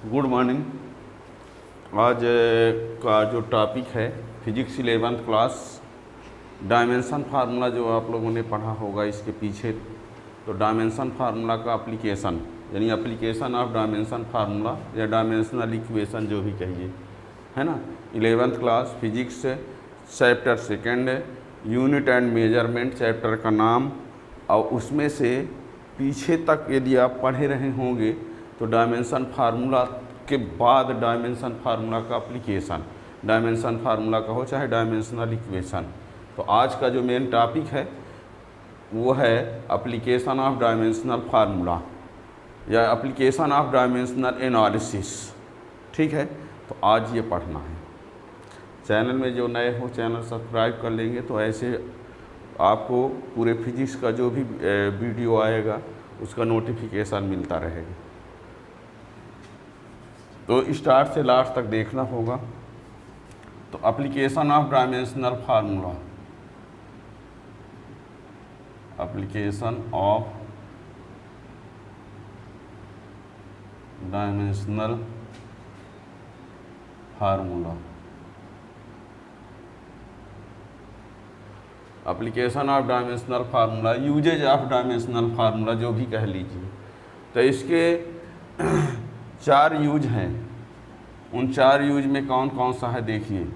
Good morning. आज का जो टॉपिक है physics 11th class, dimension formula जो आप लोगों ने पढ़ा होगा इसके पीछे। तो डायमेंशन फार्मूला का एप्लीकेशन यानी एप्लीकेशन ऑफ डायमेंशन फार्मूला या डायमेंशनल इक्वेशन जो भी कहिए, है ना। 11th class physics chapter 2 unit and measurement chapter का नाम, और उसमें से पीछे तक यदि आप पढ़े रहे होंगे तो डायमेंशन फार्मूला के बाद डायमेंशन फार्मूला का एप्लीकेशन, डायमेंशन फार्मूला का हो चाहे डायमेंशनल इक्वेशन। तो आज का जो मेन टॉपिक है वो है एप्लीकेशन ऑफ डायमेंशनल फार्मूला या एप्लीकेशन ऑफ डायमेंशनल एनालिसिस। ठीक है, तो आज ये पढ़ना है। चैनल में जो नए हो चैनल सब्सक्राइब कर लेंगे तो ऐसे आपको पूरे फिजिक्स का जो भी वीडियो आएगा उसका नोटिफिकेशन मिलता रहेगा। तो स्टार्ट से लास्ट तक देखना होगा। तो application of dimensional formula, application of dimensional formula, application of dimensional formula, uses of dimensional formula जो भी कह लीजिए। तो इसके 4 यूज हैं। उन 4 यूज में कौन कौन सा है देखिए।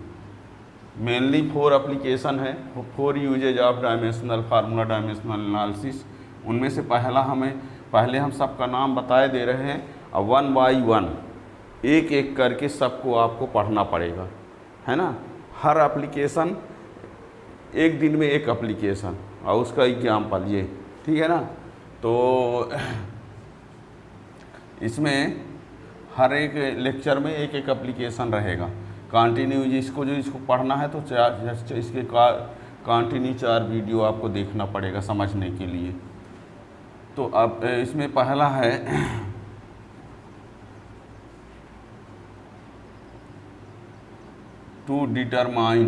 मेनली 4 एप्लीकेशन है, 4 uses of dimensional formula dimensional analysis. उनमें से पहले हम सबका नाम बताए दे रहे हैं, और 1 बाई 1 एक एक करके सबको आपको पढ़ना पड़ेगा, है ना। हर एप्लीकेशन एक दिन में एक एप्लीकेशन और उसका एग्जाम्पल ये, ठीक है ना। तो इसमें हर एक लेक्चर में एक एक एप्लीकेशन रहेगा कंटिन्यू। इसको पढ़ना है तो इसके कंटिन्यू 4 वीडियो आपको देखना पड़ेगा समझने के लिए। तो अब इसमें पहला है to determine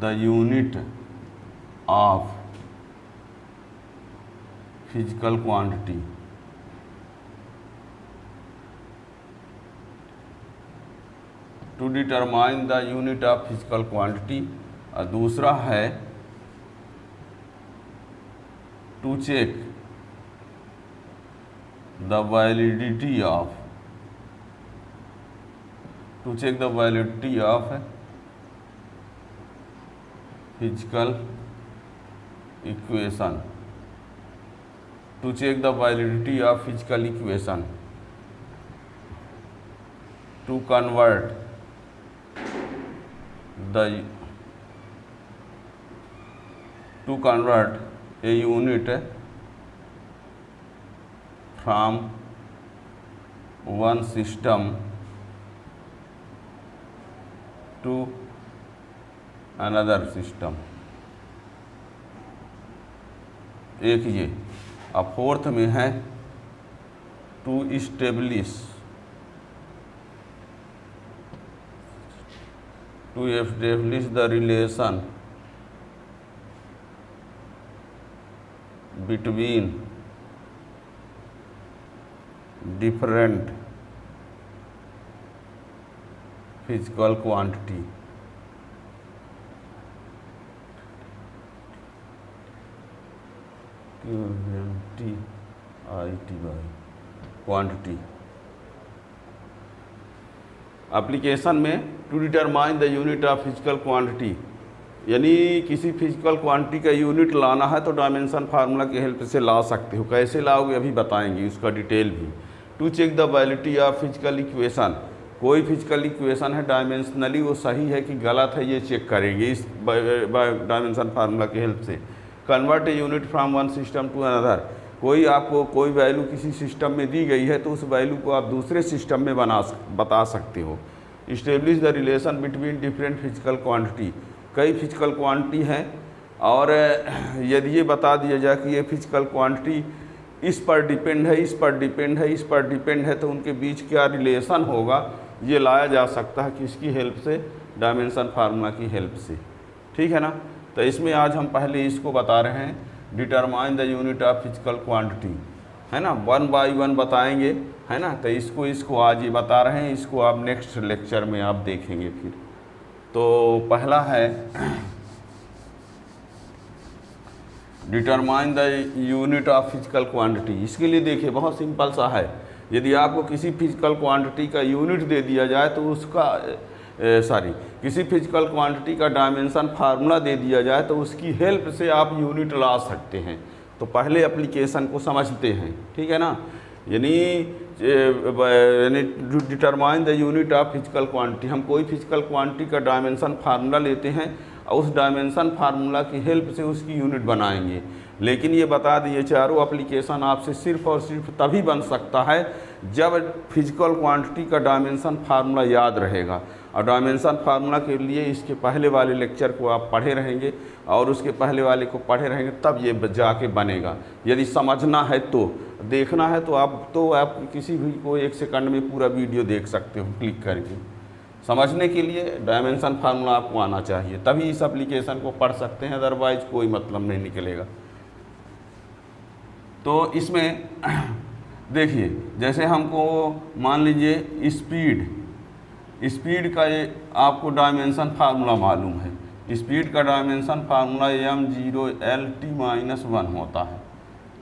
the unit of physical quantity. To determine the unit of physical quantity. और दूसरा है to check the validity of, to check the validity of physical equation, to check the validity of physical equation, to convert a unit from one system to another system। एक ये। अब 4th में है to establish the relation between different physical quantity. Quantity application में to determine the unit of physical quantity, यानी किसी physical quantity का unit लाना है तो डायमेंशन फार्मूला की हेल्प से ला सकते हो। कैसे लाओगे अभी बताएंगे, उसका डिटेल भी। To check the validity of physical equation, कोई फिजिकल इक्वेशन है डायमेंशनली वो सही है कि गलत है ये चेक करेंगे इस डायमेंशन फार्मूला की हेल्प से। Convert a unit from one system to another, आपको कोई वैल्यू किसी सिस्टम में दी गई है तो उस वैल्यू को आप दूसरे सिस्टम में बता सकते हो। Establish the relation between different physical quantity, कई फिजिकल क्वांटिटी हैं और यदि ये बता दिया जाए कि ये फिजिकल क्वांटिटी इस पर डिपेंड है, इस पर डिपेंड है, इस पर डिपेंड है, तो उनके बीच क्या रिलेशन होगा ये लाया जा सकता है किसकी हेल्प से, डायमेंशन फार्मूला की हेल्प से। ठीक है ना। तो इसमें आज हम पहले इसको बता रहे हैं determine the unit of physical quantity, है ना, 1 बाय 1 बताएंगे, है ना। तो इसको आज ये बता रहे हैं, इसको आप नेक्स्ट लेक्चर में आप देखेंगे फिर। तो पहला है determine the unit of physical quantity. इसके लिए देखिए बहुत सिंपल सा है, यदि आपको किसी फिजिकल क्वांटिटी का यूनिट दे दिया जाए तो उसका किसी फिजिकल क्वांटिटी का डायमेंशन फार्मूला दे दिया जाए तो उसकी हेल्प से आप यूनिट ला सकते हैं। तो पहले एप्लीकेशन को समझते हैं, ठीक है ना। यानी determine the unit of physical quantity, हम कोई फिजिकल क्वांटिटी का डायमेंशन फार्मूला लेते हैं और उस डायमेंशन फार्मूला की हेल्प से उसकी यूनिट बनाएंगे। लेकिन ये बता दिए चारों एप्लीकेशन आपसे सिर्फ और सिर्फ तभी बन सकता है जब फिजिकल क्वांटिटी का डायमेंशन फार्मूला याद रहेगा। और डायमेंशन फार्मूला के लिए इसके पहले वाले लेक्चर को आप पढ़े रहेंगे और उसके पहले वाले को पढ़े रहेंगे, तब ये जाके बनेगा। यदि समझना है तो, देखना है तो आप किसी भी को 1 सेकंड में पूरा वीडियो देख सकते हो क्लिक करके। समझने के लिए डायमेंशन फार्मूला आपको आना चाहिए, तभी इस एप्लीकेशन को पढ़ सकते हैं, अदरवाइज कोई मतलब नहीं निकलेगा। तो इसमें देखिए, जैसे हमको मान लीजिए स्पीड का ये आपको डायमेंशन फार्मूला मालूम है। स्पीड का डायमेंशन फार्मूला m0LT-1 होता है,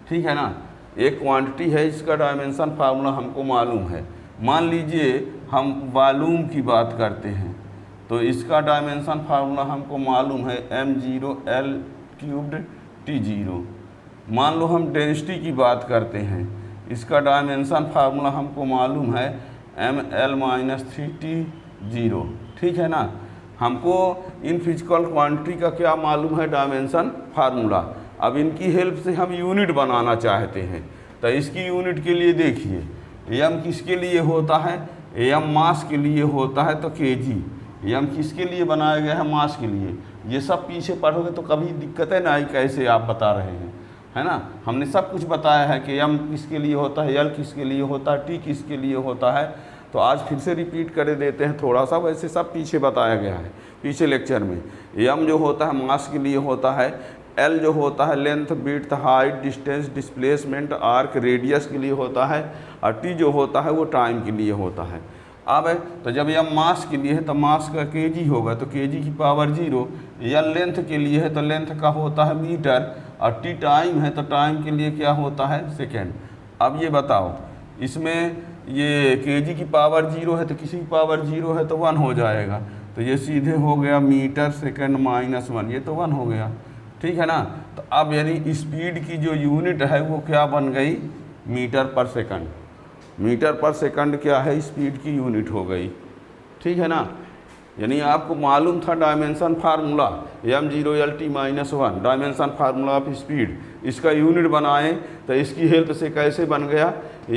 ठीक है ना। एक क्वांटिटी है, इसका डायमेंशन फार्मूला हमको मालूम है। मान लीजिए हम वॉल्यूम की बात करते हैं तो इसका डायमेंशन फार्मूला हमको मालूम है m0L3T0। मान लो हम डेंसिटी की बात करते हैं, इसका डायमेंशन फार्मूला हमको मालूम है ml-3T0, ठीक है ना। हमको इन फिजिकल क्वांटिटी का क्या मालूम है, डायमेंशन फार्मूला। अब इनकी हेल्प से हम यूनिट बनाना चाहते हैं, तो इसकी यूनिट के लिए देखिए m किसके लिए होता है, m मास के लिए होता है, तो kg। m किसके लिए बनाया गया है, मास के लिए। ये सब पीछे पढ़ोगे तो कभी दिक्कतें ना आई, कैसे आप बता रहे हैं, है ना। हमने सब कुछ बताया है कि m किसके लिए होता है, l किसके लिए होता है, t किसके लिए होता है। तो आज फिर से रिपीट कर देते हैं थोड़ा सा, वैसे सब पीछे बताया गया है पीछे लेक्चर में। m जो होता है मास के लिए होता है, l जो होता है length, width, height, distance, displacement, arc, radius के लिए होता है, और t जो होता है वो टाइम के लिए होता है। अब तो जब m मास के लिए है तो मास का kg होगा, तो kg की पावर 0। l लेंथ के लिए है तो लेंथ का होता है मीटर, और t टाइम है तो टाइम के लिए क्या होता है, सेकेंड। अब ये बताओ, इसमें ये kg की पावर 0 है तो किसी की पावर 0 है तो 1 हो जाएगा, तो ये सीधे हो गया मीटर सेकेंड -1, ये तो 1 हो गया, ठीक है ना। तो अब यानी स्पीड की जो यूनिट है वो क्या बन गई, मीटर पर सेकंड। मीटर पर सेकंड क्या है, स्पीड की यूनिट हो गई, ठीक है ना। यानी आपको मालूम था dimension formula m0LT-1, dimension formula of speed. इसका यूनिट बनाएं तो इसकी हेल्प से कैसे बन गया,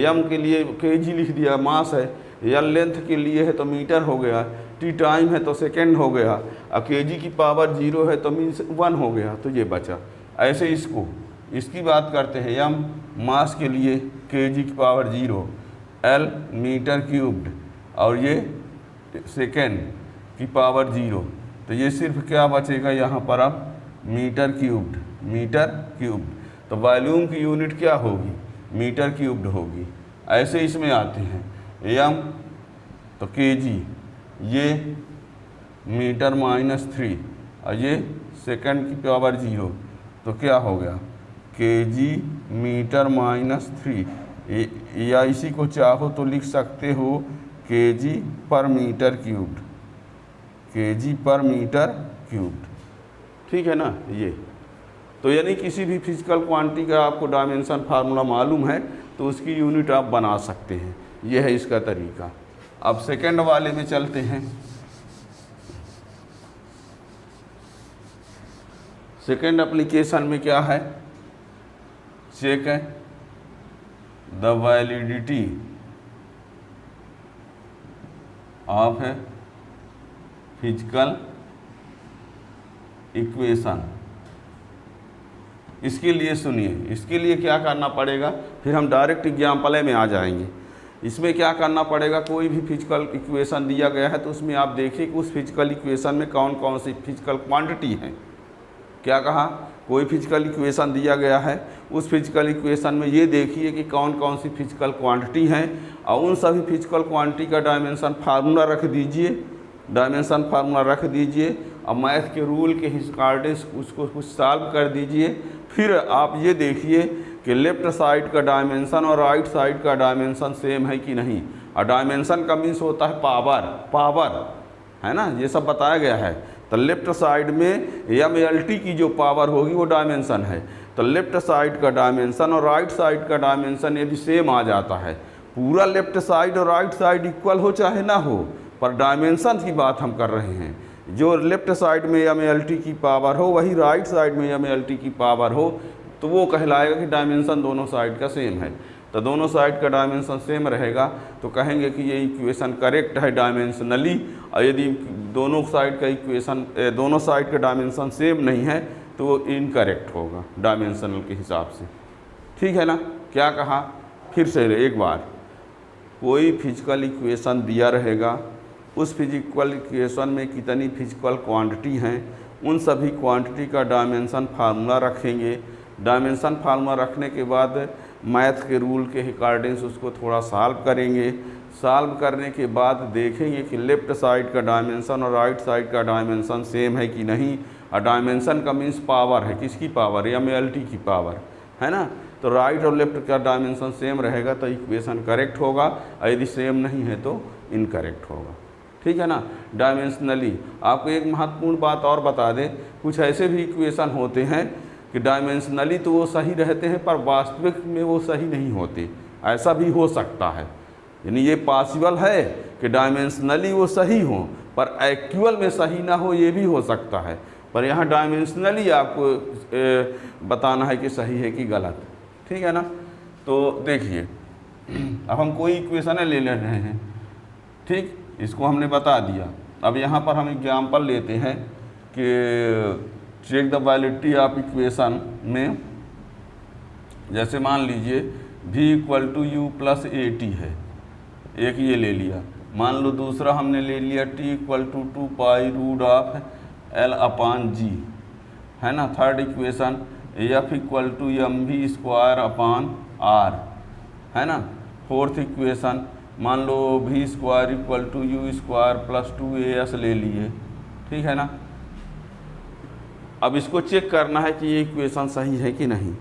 m के लिए kg लिख दिया, मास है, l लेंथ के लिए है तो मीटर हो गया, t टाइम है तो सेकेंड हो गया, और kg की पावर 0 है तो मीन्स 1 हो गया, तो ये बचा। ऐसे इसकी बात करते हैं, m मास के लिए kg की पावर 0, l मीटर क्यूब्ड, और ये सेकेंड की पावर 0, तो ये सिर्फ क्या बचेगा यहाँ पर, अब मीटर क्यूब्ड। तो वॉल्यूम की यूनिट क्या होगी, मीटर क्यूब्ड होगी। ऐसे इसमें आते हैं m तो kg, ये मीटर -3, और ये सेकंड की पावर 0, तो क्या हो गया kg मीटर -3, या इसी को चाहो तो लिख सकते हो kg पर मीटर क्यूब्ड, ठीक है ना। ये तो यानी किसी भी फिजिकल क्वांटिटी का आपको डायमेंशन फार्मूला मालूम है तो उसकी यूनिट आप बना सकते हैं, ये है इसका तरीका। अब सेकंड वाले में चलते हैं। सेकंड एप्लीकेशन में क्या है, चेक है the validity of physical equation. इसके लिए सुनिए, इसके लिए क्या करना पड़ेगा, फिर हम डायरेक्ट एग्जाम्पल में आ जाएंगे। इसमें क्या करना पड़ेगा, कोई भी फिजिकल इक्वेशन दिया गया है तो उसमें आप देखिए कि उस फिजिकल इक्वेशन में कौन कौन सी फिजिकल क्वांटिटी हैं, क्या कहा, कोई फिजिकल इक्वेशन दिया गया है, उस फिजिकल इक्वेशन में ये देखिए कि कौन कौन सी फिजिकल क्वांटिटी हैं और उन सभी फिजिकल क्वांटिटी का डायमेंशन फार्मूला रख दीजिए, डायमेंशन फार्मूला रख दीजिए और मैथ के रूल के अकॉर्डिंग उसको कुछ सॉल्व कर दीजिए। फिर आप ये देखिए कि लेफ़्ट साइड का डायमेंशन और राइट साइड का डायमेंशन सेम है कि नहीं। और डायमेंशन का मीन्स होता है पावर है ना, ये सब बताया गया है। तो लेफ़्ट साइड में MLT की जो पावर होगी वो डायमेंशन है। तो लेफ़्ट साइड का डायमेंशन और राइट साइड का डायमेंशन यदि सेम आ जाता है, पूरा लेफ़्ट साइड और राइट साइड इक्वल हो चाहे ना हो, पर डायमेंशन की बात हम कर रहे हैं। जो लेफ़्ट साइड में MLT की पावर हो वही राइट साइड में MLT की पावर हो, तो वो कहलाएगा कि डायमेंशन दोनों साइड का सेम है। तो दोनों साइड का डायमेंशन सेम रहेगा तो कहेंगे कि ये इक्वेशन करेक्ट है डायमेंशनली। और यदि दोनों साइड का डायमेंशन सेम नहीं है तो वो इनकरेक्ट होगा डायमेंशनल के हिसाब से। ठीक है ना, क्या कहा फिर से एक बार, कोई फिजिकल इक्वेशन दिया रहेगा, उस फिजिकल इक्वेशन में कितनी फिजिकल क्वांटिटी हैं, उन सभी क्वांटिटी का डायमेंशन फार्मूला रखेंगे। डायमेंशन फार्मूला रखने के बाद मैथ के रूल के अकॉर्डिंग उसको थोड़ा सॉल्व करेंगे। सॉल्व करने के बाद देखेंगे कि लेफ़्ट साइड का डायमेंशन और राइट साइड का डायमेंशन सेम है कि नहीं। और डायमेंशन का मीन्स पावर है, किसकी पावर, MLT की पावर है ना। तो राइट और लेफ़्ट का डायमेंशन सेम रहेगा तो इक्वेशन करेक्ट होगा, और यदि सेम नहीं है तो इनकरेक्ट होगा। ठीक है ना। डायमेंशनली आपको एक महत्वपूर्ण बात और बता दें, कुछ ऐसे भी इक्वेशन होते हैं कि डायमेंशनली तो वो सही रहते हैं पर वास्तविक में वो सही नहीं होते, ऐसा भी हो सकता है। यानी ये पॉसिबल है कि डायमेंशनली वो सही हो पर एक्चुअल में सही ना हो, ये भी हो सकता है। पर यहाँ डायमेंशनली आपको बताना है कि सही है कि गलत। ठीक है ना। तो देखिए अब हम कोई इक्वेशन ले रहे हैं, ठीक, इसको हमने बता दिया। अब यहाँ पर हम एग्जाम्पल लेते हैं कि check the validity of equation में, जैसे मान लीजिए v = u + AT है, एक ये ले लिया। मान लो दूसरा हमने ले लिया t = 2π√L/g है ना। थर्ड इक्वेशन f = mv²/r है ना। फोर्थ इक्वेशन मान लो v² = u² + 2as ले लिए। ठीक है ना। अब इसको चेक करना है कि ये इक्वेशन सही है कि नहीं।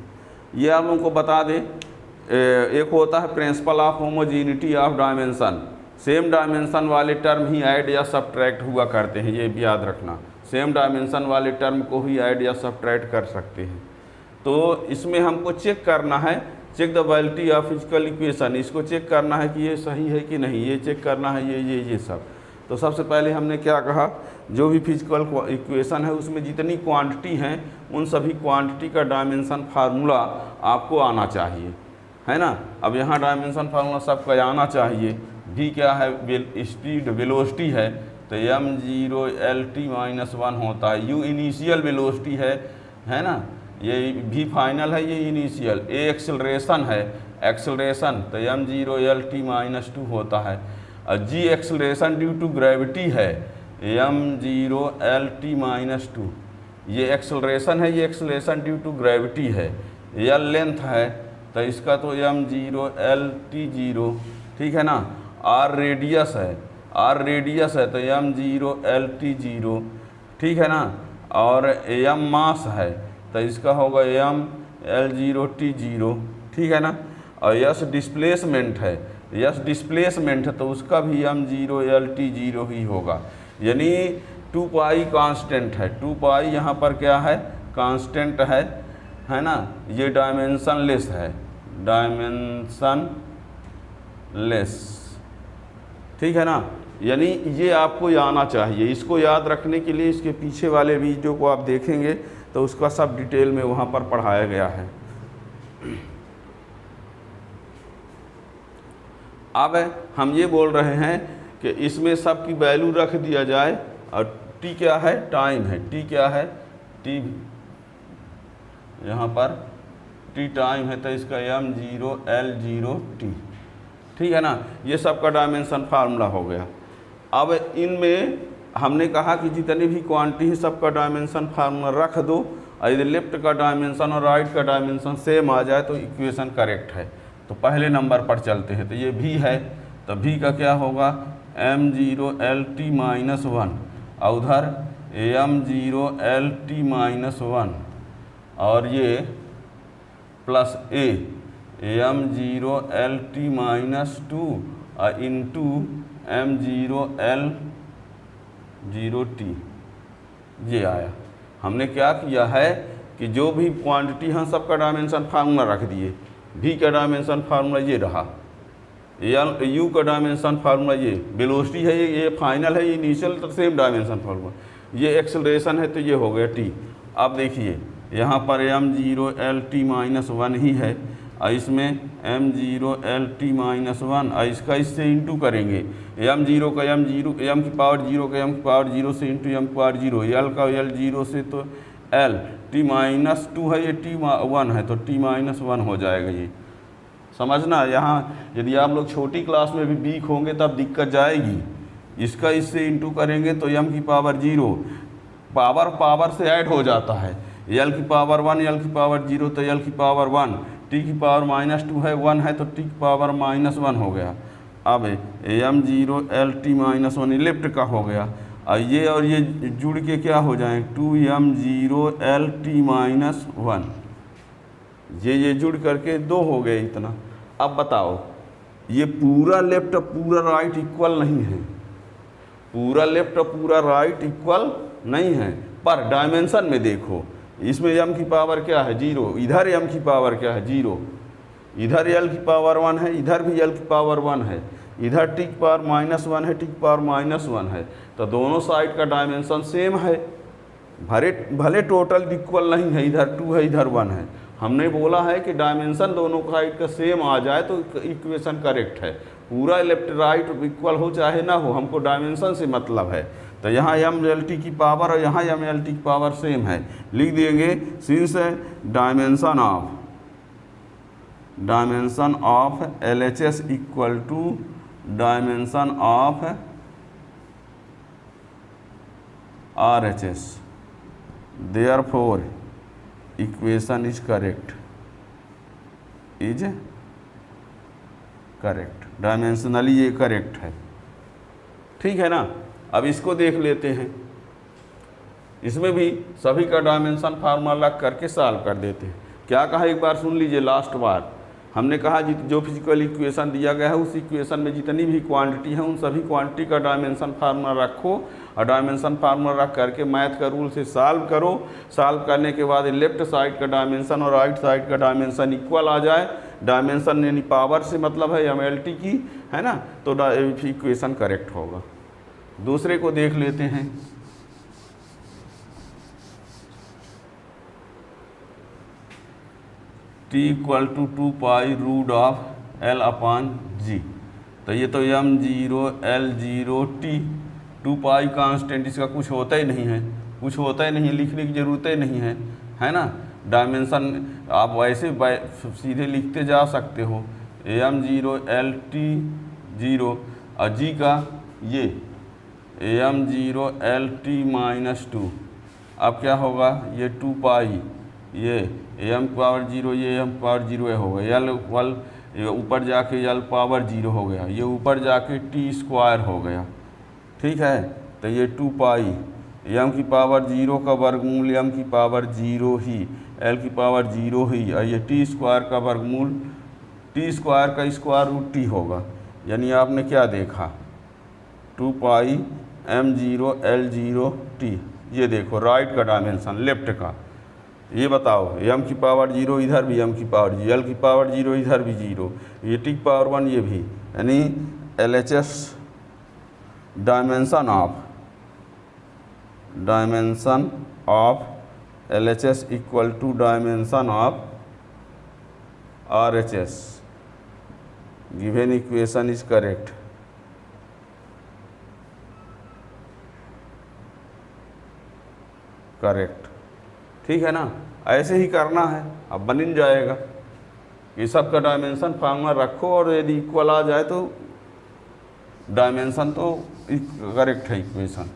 ये आप उनको बता दें, एक होता है principle of homogeneity of dimension, same dimension वाले टर्म ही ऐड या सब्ट्रैक्ट हुआ करते हैं, ये भी याद रखना। सेम डायमेंशन वाले टर्म को ही ऐड या सब्ट्रैक्ट कर सकते हैं। तो इसमें हमको चेक करना है, check the validity of physical equation, इसको चेक करना है कि ये सही है कि नहीं, ये चेक करना है ये सब। तो सबसे पहले हमने क्या कहा, जो भी फिजिकल इक्वेशन है उसमें जितनी क्वांटिटी हैं उन सभी क्वांटिटी का डायमेंशन फार्मूला आपको आना चाहिए, है ना। अब यहाँ डायमेंशन फार्मूला सबका आना चाहिए। v क्या है, स्पीड वेलोसिटी है, तो m0LT-1 होता है। u इनिशियल वेलोसिटी है ना, ये v फाइनल है, ये इनिशियल। a एक्सेलरेशन है, एक्सेलरेशन, तो m0LT-2 होता है। और g acceleration due to gravity है, m0LT-2, ये एक्सेलरेशन है, ये एक्सेलरेशन ड्यू टू ग्रेविटी है। l लेंथ है तो इसका तो m0LT0, ठीक है ना। r रेडियस है, तो m0LT0, ठीक है ना। और m मास है तो इसका होगा mL0T0, ठीक है ना। और s डिस्प्लेसमेंट है, तो उसका भी m0LT0 ही होगा। यानी 2π कांस्टेंट है, 2π यहाँ पर क्या है, कांस्टेंट है ना। ये डायमेंशनलेस है, डायमेंशनलेस, ठीक है ना। यानी ये आपको आना चाहिए। इसको याद रखने के लिए इसके पीछे वाले वीडियो को आप देखेंगे तो उसका सब डिटेल में वहाँ पर पढ़ाया गया है। अब हम ये बोल रहे हैं कि इसमें सब की वैल्यू रख दिया जाए। और t क्या है, टाइम है, t क्या है, t यहाँ पर t टाइम है, तो इसका m0L0T, ठीक है ना। ये सब का डायमेंशन फार्मूला हो गया। अब इनमें हमने कहा कि जितनी भी क्वांटिटी है सबका डायमेंशन फार्मूला रख दो यदि लेफ्ट का डायमेंशन और राइट का डायमेंशन सेम आ जाए तो इक्वेशन करेक्ट है। तो पहले नंबर पर चलते हैं, तो ये भी है, तो भी का क्या होगा m0 LT - 1 और उधर m0 LT - 1 और ये प्लस a m0 LT - 2 और इंटू m0 L0T ये आया। हमने क्या किया है कि जो भी क्वांटिटी हैं सबका डायमेंशन फार्मूला रख दिए। v का डायमेंशन फार्मूला ये रहा, u का डायमेंशन फार्मूला ये, वेलोसिटी है ये फाइनल है, ये इनिशियल तो सेम डायमेंशन फार्मूला, ये एक्सेलरेशन है तो ये हो गया t। अब देखिए यहाँ पर m0 LT - 1 ही है और इसमें m0 LT - 1 और इसका इससे इंटू करेंगे, m0 का m0 m की पावर 0 का m की पावर 0 से इंटू m की पावर 0, l का l 0 से तो l, t - 2 है ये t 1 है तो t - 1 हो जाएगा। ये समझना, यहाँ यदि आप लोग छोटी क्लास में भी वीक होंगे तब दिक्कत जाएगी। इसका इससे इंटू करेंगे तो m की पावर 0, पावर से ऐड हो जाता है, l की पावर 1 l की पावर 0 तो l की पावर 1, t की पावर -2 है 1 है तो t की पावर -1 हो गया। अब m0 LT - 1 लेफ्ट का हो गया और ये जुड़ के क्या हो जाए 2m0 LT - 1, ये जुड़ करके 2 हो गए इतना। अब बताओ ये पूरा लेफ्ट पूरा राइट इक्वल नहीं है, पूरा लेफ्ट पूरा राइट इक्वल नहीं है, पर डायमेंशन में देखो इसमें m की पावर क्या है 0, इधर m की पावर क्या है 0, इधर l की पावर 1 है, इधर भी l की पावर 1 है, इधर t की पावर -1 है, t की पावर -1 है, तो दोनों साइड का डायमेंशन सेम है। भले टोटल इक्वल नहीं है, इधर 2 है इधर 1 है। हमने बोला है कि डायमेंशन दोनों साइड का सेम आ जाए तो इक्वेशन करेक्ट है। पूरा लेफ्ट राइट इक्वल हो चाहे ना हो, हमको डायमेंशन से मतलब है। तो यहाँ m/LT की पावर और यहाँ m/LT की पावर सेम है, लिख देंगे since dimension of LHS equal to dimension of RHS, therefore equation is correct, dimensionally ये करेक्ट है। ठीक है ना। अब इसको देख लेते हैं, इसमें भी सभी का डायमेंशन फार्मूला लग करके सॉल्व कर देते हैं। क्या कहा एक बार सुन लीजिए, लास्ट बार हमने कहा जो फिजिकल इक्वेशन दिया गया है उस इक्वेशन में जितनी भी क्वांटिटी है उन सभी क्वांटिटी का डायमेंशन फार्मूला रखो और डायमेंशन फार्मूला रख करके मैथ का रूल से सॉल्व करो। सॉल्व करने के बाद लेफ्ट साइड का डायमेंशन और राइट साइड का डायमेंशन इक्वल आ जाए, डायमेंशन यानी पावर से मतलब है m/LT की, है ना, तो इक्वेशन करेक्ट होगा। दूसरे को देख लेते हैं, t equal to 2 pi root of L/G, तो ये तो m0 L0T, 2 पाई कांस्टेंट, इसका कुछ होता ही नहीं है, कुछ होता ही नहीं, लिखने की ज़रूरत ही नहीं है ना। डायमेंशन आप वैसे सीधे लिखते जा सकते हो, m0 LT 0 और G का ये m0 LT - 2, अब क्या होगा ये 2 पाई, ये m पावर 0 ये m पावर 0 हो गया, l ऊपर जाके l पावर 0 हो गया, ये ऊपर जाके t² हो गया। ठीक है, तो ये 2 पाई m की पावर 0 का वर्गमूल m की पावर 0 ही, l की पावर 0 ही, और ये t² का वर्गमूल t² का स्क्वायर रूट t होगा। यानी आपने क्या देखा 2 पाई m0 L0T, ये देखो राइट का डायमेंशन लेफ्ट का। ये बताओ m की पावर 0 इधर भी m की पावर 0, l की पावर 0 इधर भी 0, ये t की पावर 1 ये भी, यानी LHS dimension of LHS equal to dimension of RHS, given equation is correct. ठीक है ना, ऐसे ही करना है, अब बन जाएगा। ये सब का डायमेंशन फार्मूला रखो और यदि इक्वल आ जाए तो डायमेंशन तो करेक्ट है इक्वेशन।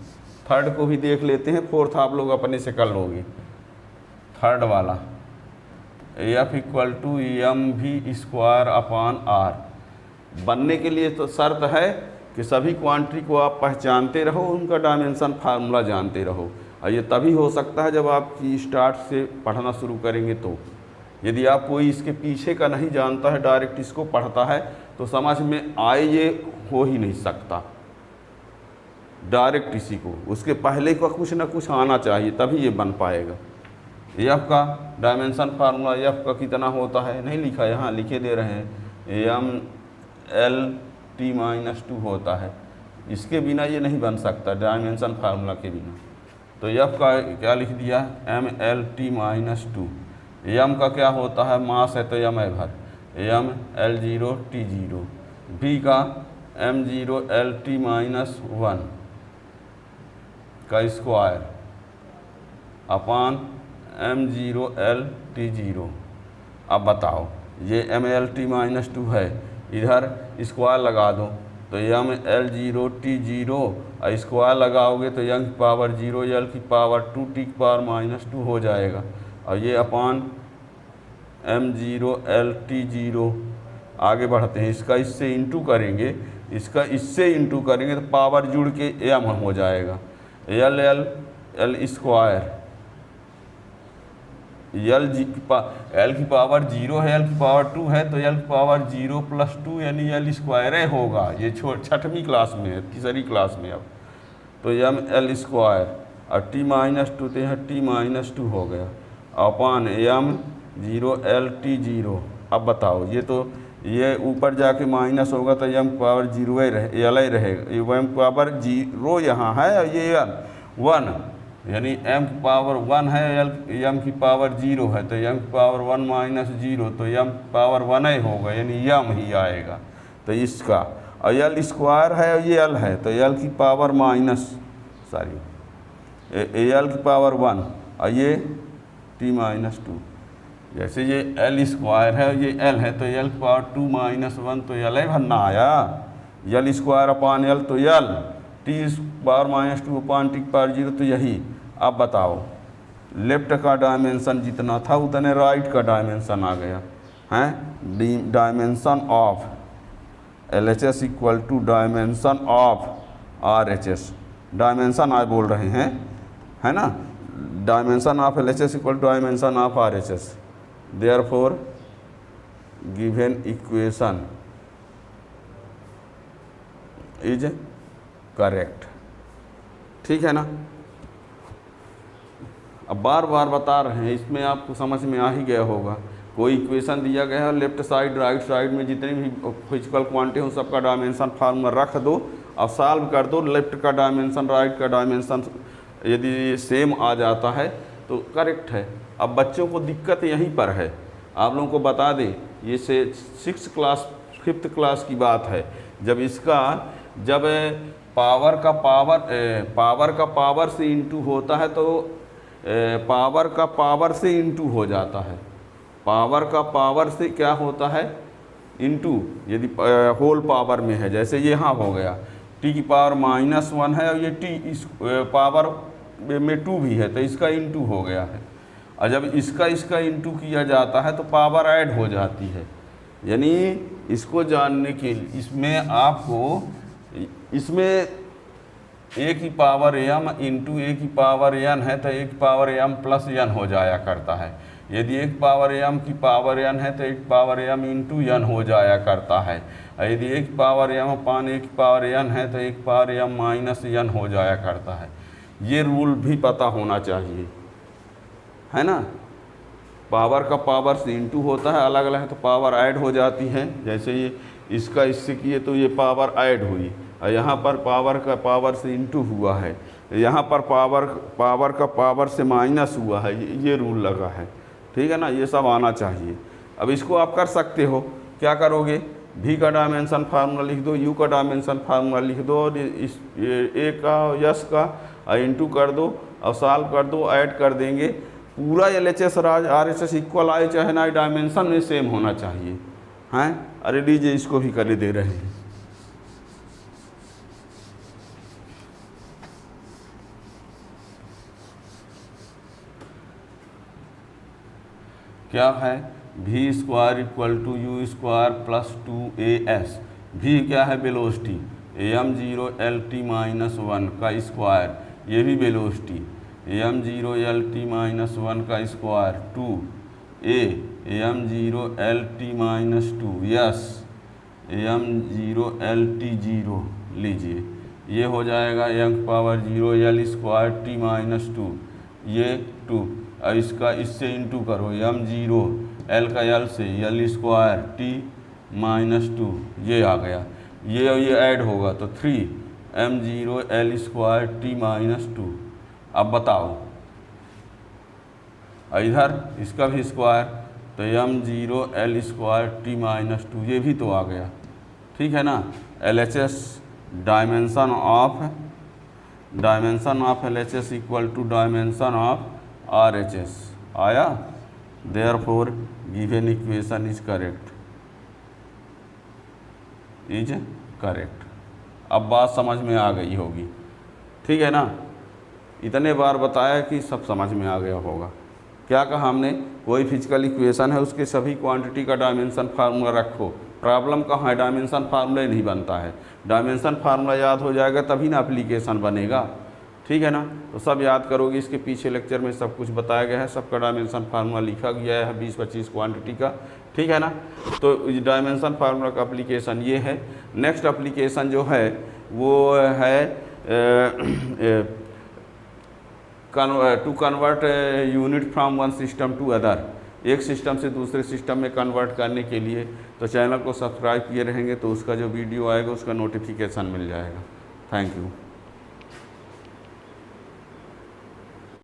थर्ड को भी देख लेते हैं, फोर्थ आप लोग अपने से कर लोगे। थर्ड वाला एफ इक्वल टू एम भी स्क्वायर अपॉन आर बनने के लिए तो शर्त है कि सभी क्वांटिटी को आप पहचानते रहो, उनका डायमेंशन फार्मूला जानते रहो। और ये तभी हो सकता है जब आप स्टार्ट से पढ़ना शुरू करेंगे। तो यदि आप कोई इसके पीछे का नहीं जानता है, डायरेक्ट इसको पढ़ता है, तो समझ में आए ये हो ही नहीं सकता। डायरेक्ट इसी को, उसके पहले का कुछ ना कुछ आना चाहिए, तभी ये बन पाएगा। एफ का डायमेंशन फार्मूला एफ का कितना होता है, नहीं लिखा, यहाँ लिखे दे रहे हैं, एम एल टी माइनस 2 होता है। इसके बिना ये नहीं बन सकता, डायमेंशन फार्मूला के बिना। तो एफ का क्या लिख दिया, M L T minus 2। M का क्या होता है, मास है तो एम है भर, एम एल 0 टी 0। बी का एम 0 एल टी माइनस 1 का square upon M 0 L T 0। अब बताओ, ये एम एल टी माइनस 2 है, इधर स्क्वायर लगा दो तो एम एल 0 टी 0, और स्क्वायर लगाओगे तो एम की पावर 0 एल की पावर 2 टी की पावर माइनस 2 हो जाएगा। और ये अपान एम 0 एल टी 0। आगे बढ़ते हैं, इसका इससे इंटू करेंगे, इसका इससे इंटू करेंगे तो पावर जुड़ के एम हो जाएगा। L L L square L की पावर 0 है, एल की पावर 2 है, तो एल की पावर 0 प्लस 2 यानी एल स्क्वायर होगा। ये छठवीं क्लास में है, तीसरी क्लास में अब। तो एम एल स्क्वायर और टी माइनस 2, तो यहाँ टी माइनस 2 हो गया अपान एम 0 एल टी 0। अब बताओ, ये तो ये ऊपर जाके माइनस होगा तो एम पावर 0 ही रहे, एल ही रहेगा। एम पावर 0 यहाँ है और ये 1, यानी एम की पावर 1 है, एम की पावर 0 है, तो एम की पावर 1 माइनस 0, तो एम पावर 1 ही होगा, यानी एम ही आएगा। तो इसका और एल स्क्वायर है और ये एल है, तो एल की पावर एल की पावर 1 और ये टी माइनस 2। जैसे ये एल स्क्वायर है और ये एल है, तो एल की पावर 2 माइनस 1, तो एल ही भरना आया। एल स्क्वायर अपान एल तो एल, टी पावर माइनस 2 अपान टी पावर 0, तो यही। अब बताओ, लेफ्ट का डायमेंशन जितना था उतने राइट का डायमेंशन आ गया है। Dimension of L H S equal to dimension of R H S. Dimension आज बोल रहे हैं, है ना। Dimension of L H S equal to dimension of R H S. Therefore given equation is correct. ठीक है ना। अब बार बार बता रहे हैं, इसमें आपको समझ में आ ही गया होगा। कोई इक्वेशन दिया गया है, लेफ्ट साइड राइट साइड में जितनी भी फिजिकल क्वांटिटी हो सबका डायमेंशन फार्मूला रख दो और सॉल्व कर दो। लेफ्ट का डायमेंशन राइट का डायमेंशन यदि सेम आ जाता है तो करेक्ट है। अब बच्चों को दिक्कत यहीं पर है। आप लोगों को बता दें, ये से 6th क्लास 5th क्लास की बात है, जब पावर का पावर से इंटू होता है तो पावर का पावर से इंटू हो जाता है। पावर का पावर से क्या होता है, इंटू। यदि होल पावर में है, जैसे ये यहाँ हो गया, टी की पावर -1 है और ये टी इस पावर में 2 भी है, तो इसका इंटू हो गया है। और जब इसका इंटू किया जाता है तो पावर ऐड हो जाती है। यानी इसको जानने के लिए इसमें ए की पावर एम इंटू ए की पावर एन है, तो ए की पावर एम प्लस एन हो जाया करता है। यदि एक पावर एम की पावर एन है तो एक पावर एम इंटू एन हो जाया करता है। और यदि एक पावर एम अपान एक पावर एन है तो एक पावर एम माइनस एन हो जाया करता है। ये रूल भी पता होना चाहिए, है ना। पावर का पावर से इंटू होता है, अलग अलग है तो पावर ऐड हो जाती है। जैसे ये इसका इससे किए तो ये पावर ऐड हुई, और यहाँ पर पावर का पावर से इंटू हुआ है, यहाँ पर पावर का पावर से माइनस हुआ है। ये रूल लगा है, ठीक है ना। ये सब आना चाहिए। अब इसको आप कर सकते हो, क्या करोगे, भी का डायमेंशन फार्मूला लिख दो, यू का डायमेंशन फार्मूला लिख दो, और इस ए का यस का इंटू कर दो और सॉल्व कर दो, ऐड कर देंगे। पूरा LHS RHS इक्वल आए चाहे ना, डायमेंशन में सेम होना चाहिए, हैं। अरे लीजिए, इसको भी कर दे रहे हैं। क्या है, V square equal to U square plus 2as। V क्या है, वेलोसिटी, m0 lt माइनस 1 का स्क्वायर, ये भी वेलोसिटी, m0 lt माइनस 1 का square 2a m0 lt minus 2 yes m0 lt 0 लीजिए, ये हो जाएगा m power 0 l square t minus 2, ये 2, और इसका इससे इंटू करो, m0 l का l से l स्क्वायर t माइनस 2, ये आ गया, ये ऐड होगा तो 3 m0 l square t minus 2। अब बताओ इधर इसका भी स्क्वायर, तो m0 l square t minus 2, ये भी तो आ गया, ठीक है ना। LHS dimension of LHS equal to dimension of RHS आया, therefore given equation is correct. अब बात समझ में आ गई होगी, ठीक है ना। इतने बार बताया कि सब समझ में आ गया होगा। क्या कहा हमने, कोई फिजिकल इक्वेशन है उसके सभी क्वांटिटी का डायमेंशन फार्मूला रखो। प्रॉब्लम कहाँ है, डायमेंशन फार्मूला ही नहीं बनता है। डायमेंशन फार्मूला याद हो जाएगा तभी ना एप्लीकेशन बनेगा, ठीक है ना। तो सब याद करोगे, इसके पीछे लेक्चर में सब कुछ बताया गया है, सबका डायमेंशन फार्मूला लिखा गया है 20-25 क्वांटिटी का, ठीक है ना। तो डायमेंशन फार्मूला का एप्लीकेशन ये है। नेक्स्ट एप्लीकेशन जो है वो है to convert unit from one system to other, एक सिस्टम से दूसरे सिस्टम में कन्वर्ट करने के लिए। तो चैनल को सब्सक्राइब किए रहेंगे तो उसका जो वीडियो आएगा उसका नोटिफिकेशन मिल जाएगा। Thank you.